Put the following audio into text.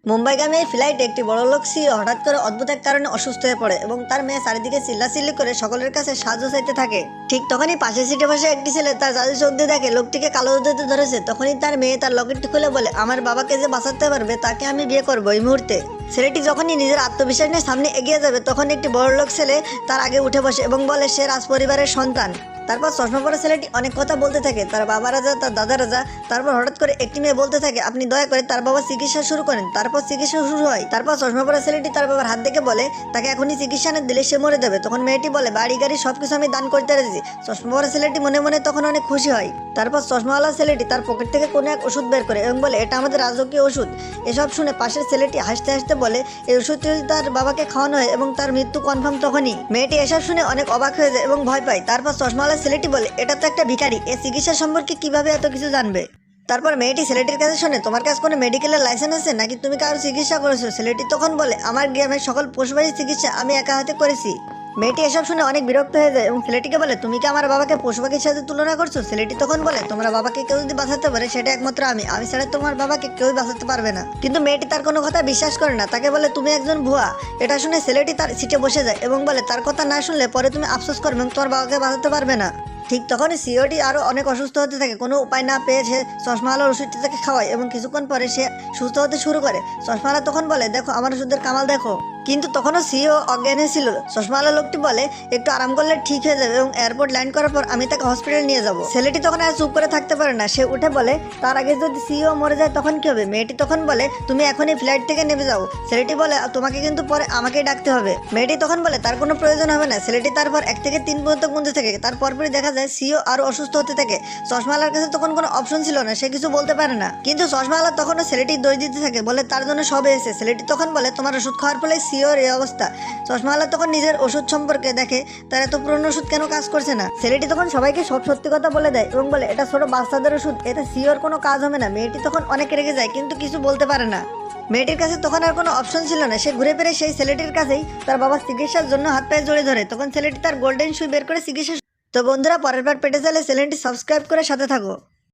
মুম্বাইগামী এই ফ্লাইটে একটি বড়লোক সিইও হঠাৎ করে অদ্ভুত এক কারণে অসুস্থ হয়ে পড়ে এবং তার মেয়ে চারিদিকে চিল্লাচিল্লি করে সকলের কাছে সাহায্য চাইতে থাকে। ঠিক তখনই পাশের সিটে বসে একটি ছেলে তার জাদু চোখ দিয়ে দেখে লোকটিকে কালো জাদুতে ধরেছে। তখনই তার মেয়ে তার লকেটটি খুলে বলে, আমার বাবাকে যে বাঁচাতে পারবে তাকে আমি বিয়ে করবো এই মুহূর্তে। ছেলেটি যখনই নিজের আত্মবিশ্বাস নিয়ে সামনে এগিয়ে যাবে তখন একটি বড়লোক ছেলে তার আগে উঠে বসে এবং বলে সে রাজপরিবারের সন্তান। তারপর চশমা পরা ছেলেটি অনেক কথা বলতে থাকে, তার বাবা রাজা, তার দাদা রাজা। তারপর হঠাৎ করে একটি মেয়ে বলতে থাকে, আপনি দয়া করে তার বাবার চিকিৎসা শুরু করেন। তারপর চিকিৎসা শুরু হয়। তারপর চশমা পরা ছেলেটি তার বাবার হাত দেখে বলে তাকে এখনই চিকিৎসা না দিলে সে মরে যাবে। তখন মেয়েটি বলে, বাড়ি গাড়ি সবকিছু আমি দান করতে রাজি। চশমা পরা ছেলেটি মনে মনে তখন অনেক খুশি হয়। তারপর চশমাওয়ালা ছেলেটি তার পকেট থেকে কোনো এক ওষুধ বের করে এবং বলে, এটা আমাদের রাজকীয় ওষুধ। এসব শুনে পাশের ছেলেটি হাসতে হাসতে বলে, এই ওষুধটি যদি তার বাবাকে খাওয়ানো হয় এবং তার মৃত্যু কনফার্ম তখনই। মেয়েটি এসব শুনে অনেক অবাক হয়ে যায় এবং ভয় পায়। তারপর চশমাওয়ালা ছেলেটি বলে, এটা তো একটা ভিখারি, এ চিকিৎসা সম্পর্কে কিভাবে এত কিছু জানবে? তারপর মেয়েটি ছেলেটির কাছে শোনে, তোমার কাছে কোনো মেডিকেলের লাইসেন্স আছে নাকি তুমি কারো চিকিৎসা করেছো? ছেলেটি তখন বলে, আমার গ্রামের সকল পশুপাখির চিকিৎসা আমি একা হাতে করেছি। মেয়েটি এসব শুনে অনেক বিরক্ত হয়ে যায় এবং ছেলেটিকে বলে, তুমি কি আমার বাবাকে পশু পাখির সাথে তুলনা করছো? ছেলেটি তখন বলে, তোমার বাবাকে কেউ যদি বাঁচাতে পারে সেটা একমাত্র আমি ছাড়া তোমার বাবাকে কেউই বাঁচাতে পারবে না। কিন্তু মেয়েটি তার কোনো কথা বিশ্বাস করে না, তাকে বলে তুমি একজন ভুয়া। এটা শুনে ছেলেটি তার সিটে বসে যায় এবং বলে, তার কথা না শুনলে পরে তুমি আফসোস করবে এবং তোমার বাবাকে বাঁচাতে পারবে না। ঠিক তখনই সিওটি আরও অনেক অসুস্থ হতে থাকে। কোনো উপায় না পেয়ে সে চশমাওয়ালার ওষুধটি তাকে খাওয়ায় এবং কিছুক্ষণ পরে সে সুস্থ হতে শুরু করে। চশমাওয়ালা তখন বলে, দেখো আমার ওষুধের কামাল দেখো। কিন্তু তখনও সিও অজ্ঞানে ছিল। চশমাওয়ালা লোকটি বলে, একটু আরাম করলে ঠিক হয়ে যাবে এবং এয়ারপোর্ট ল্যান্ড করার পর আমি তাকে হসপিটাল নিয়ে যাব। ছেলেটি তখন আর চুপ করে থাকতে পারে না, সে উঠে বলে, তার আগে যদি সিও মরে যায় তখন কি হবে? মেয়েটি তখন বলে, তুমি এখনই ফ্লাইট থেকে নেমে যাও। ছেলেটি বলে, তোমাকে কিন্তু পরে আমাকেই ডাকতে হবে। মেয়েটি তখন বলে, তার কোনো প্রয়োজন হবে না। ছেলেটি তারপর 1 থেকে 3 পর্যন্ত গুনতে থাকে। তারপরই দেখা যায় সিও আরো অসুস্থ হতে থাকে। চশমাওয়ালার কাছে তখন কোনো অপশন ছিল না, সে কিছু বলতে পারে না। কিন্তু চশমাওয়ালা তখনও ছেলেটি দই দিতে থাকে, বলে তার জন্য সব এসে। ছেলেটি তখন বলে, তোমার ওষুধ খাওয়ার ফলে সিওর এই অবস্থা। চশমাওয়ালা তখন নিজের ওষুধ সম্পর্কে দেখে তার এত পুরনো ওষুধ কেন কাজ করছে না। ছেলেটি তখন সবাইকে সব সত্যি কথা বলে দেয় এবং বলে, এটা ছোট বাচ্চাদের ওষুধ, এতে সিওর কোনো কাজ হবে না। মেয়েটি তখন অনেক রেগে যায় কিন্তু কিছু বলতে পারে না। মেয়েটির কাছে তখন আর কোনো অপশন ছিল না, সে ঘুরে ফিরে সেই ছেলেটির কাছেই তার বাবার চিকিৎসার জন্য হাত পায়ে জড়িয়ে ধরে। তখন ছেলেটি তার গোল্ডেন সুই বের করে চিকিৎসা। তো বন্ধুরা, পরের বার পেটে চাইলে চ্যানেলটি সাবস্ক্রাইব করে সাথে থাকো।